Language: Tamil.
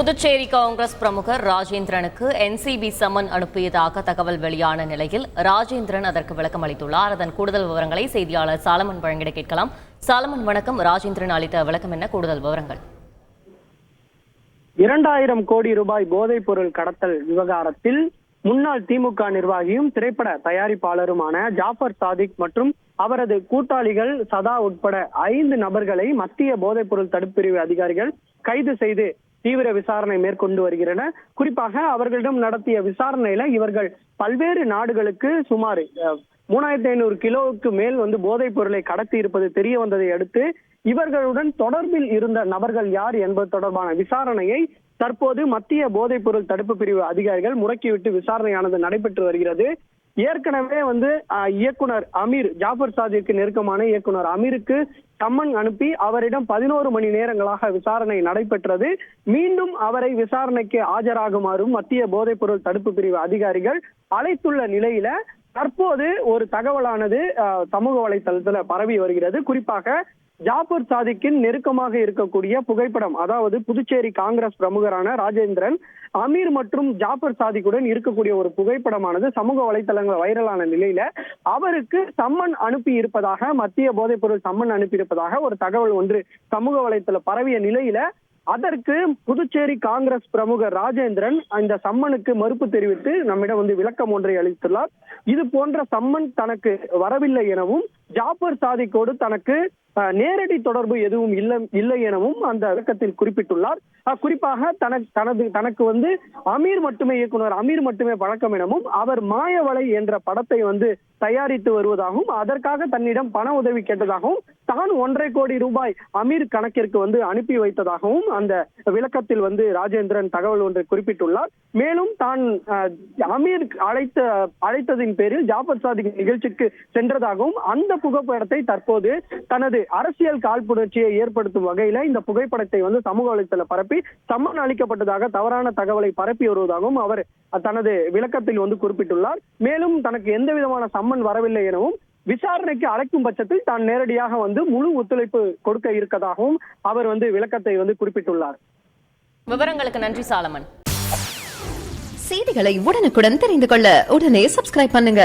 புதுச்சேரி காங்கிரஸ் பிரமுகர் ராஜேந்திரனுக்கு என்சிபி சம்மன் அனுப்பியதாக தகவல் வெளியான நிலையில் ராஜேந்திரன் அதற்கு விளக்கம் அளித்துள்ளார். அதன் கூடுதல் விவரங்களை செய்தியாளர் சாலமன் வழங்கிட கேட்கலாம். சாலமன் வணக்கம். ராஜேந்திரன் அளித்த விளக்கம் என்ன? கூடுதல் விவரங்கள். 2000 கோடி ரூபாய் போதைப் பொருள் கடத்தல் விவகாரத்தில் முன்னாள் திமுக நிர்வாகியும் திரைப்பட தயாரிப்பாளருமான ஜாஃபர் சாதிக் மற்றும் அவரது கூட்டாளிகள் சதா உட்பட 5 நபர்களை மத்திய போதைப் பொருள் தடுப்பு பிரிவு அதிகாரிகள் கைது செய்து தீவிர விசாரணை மேற்கொண்டு வருகின்றனர். குறிப்பாக அவர்களிடம் நடத்திய விசாரணையில இவர்கள் பல்வேறு நாடுகளுக்கு சுமார் 3500 கிலோவுக்கு மேல் போதைப் பொருளை கடத்தி இருப்பது தெரிய வந்ததை அடுத்து இவர்களுடன் தொடர்பில் இருந்த நபர்கள் யார் என்பது தொடர்பான விசாரணையை தற்போது மத்திய போதைப் பொருள் தடுப்பு பிரிவு அதிகாரிகள் முடக்கிவிட்டு விசாரணையானது நடைபெற்று வருகிறது. ஏற்கனவே இயக்குனர் அமீர், ஜாஃபர் சாதிக்கு நெருக்கமான இயக்குனர் அமீருக்கு சம்மன் அனுப்பி அவரிடம் 11 மணி நேரங்களாக விசாரணை நடைபெற்றது. மீண்டும் அவரை விசாரணைக்கு ஆஜராகுமாறும் மத்திய போதைப் பொருள் தடுப்பு பிரிவு அதிகாரிகள் அழைத்துள்ள நிலையில தற்போது ஒரு தகவலானது சமூக வலைதளத்துல பரவி வருகிறது. குறிப்பாக ஜாஃபர் சாதிக்கின் நெருக்கமாக இருக்கக்கூடிய புகைப்படம், அதாவது புதுச்சேரி காங்கிரஸ் பிரமுகரான ராஜேந்திரன் அமீர் மற்றும் ஜாஃபர் சாதிக்குடன் இருக்கக்கூடிய ஒரு புகைப்படமானது சமூக வலைதளங்கள் வைரலான நிலையில அவருக்கு சம்மன் அனுப்பி இருப்பதாக, மத்திய போதைப் பொருள் சம்மன் அனுப்பி இருப்பதாக ஒரு தகவல் ஒன்று சமூக வலைதள பரவிய நிலையில அதற்கு புதுச்சேரி காங்கிரஸ் பிரமுகர் ராஜேந்திரன் இந்த சம்மனுக்கு மறுப்பு தெரிவித்து நம்மிடம் விளக்கம் ஒன்றை அளித்துள்ளார். இது போன்ற சம்மன் தனக்கு வரவில்லை எனவும் ஜாஃபர் சாதிக்கோடு தனக்கு நேரடி தொடர்பு எதுவும் இல்லை எனவும் அந்த விளக்கத்தில் குறிப்பிட்டுள்ளார். குறிப்பாக தனக்கு அமீர் மட்டுமே, இயக்குனர் அமீர் மட்டுமே பழக்கம் எனவும் அவர் மாயவலை என்ற படத்தை தயாரித்து வருவதாகவும் அதற்காக தன்னிடம் பண உதவி கேட்டதாகவும் தான் 1.5 கோடி ரூபாய் அமீர் கணக்கிற்கு அனுப்பி வைத்ததாகவும் அந்த விளக்கத்தில் ராஜேந்திரன் தகவல் ஒன்றை குறிப்பிட்டுள்ளார். மேலும் தான் அமீர் அழைத்ததின் பேரில் ஜாஃபர் சாதிக் நிகழ்ச்சிக்கு சென்றதாகவும் அந்த புகைப்படத்தை தற்போது தனது அரசியல் காழ்ப்புணர்ச்சியை ஏற்படுத்தும் வகையில இந்த புகைப்படத்தை சமூக வலைதள பரப்பி சம்மன் அளிக்கப்பட்டதாக தவறான தகவலை பரப்பி வருவதாகவும் அவர் தனது விளக்கத்தில் குறிப்பிட்டுள்ளார். மேலும் தனக்கு எந்த விதமான சம்மன் வரவில்லை எனவும் விசாரணைக்கு அழைக்கும் பட்சத்தில் தான் நேரடியாக முழு ஒத்துழைப்பு கொடுக்க இருக்கதாகவும் அவர் விளக்கத்தை குறிப்பிட்டுள்ளார். விவரங்களுக்கு நன்றி சாலமன். செய்திகளை உடனுக்குடன் தெரிந்து கொள்ள உடனே சப்ஸ்கிரைப் பண்ணுங்க.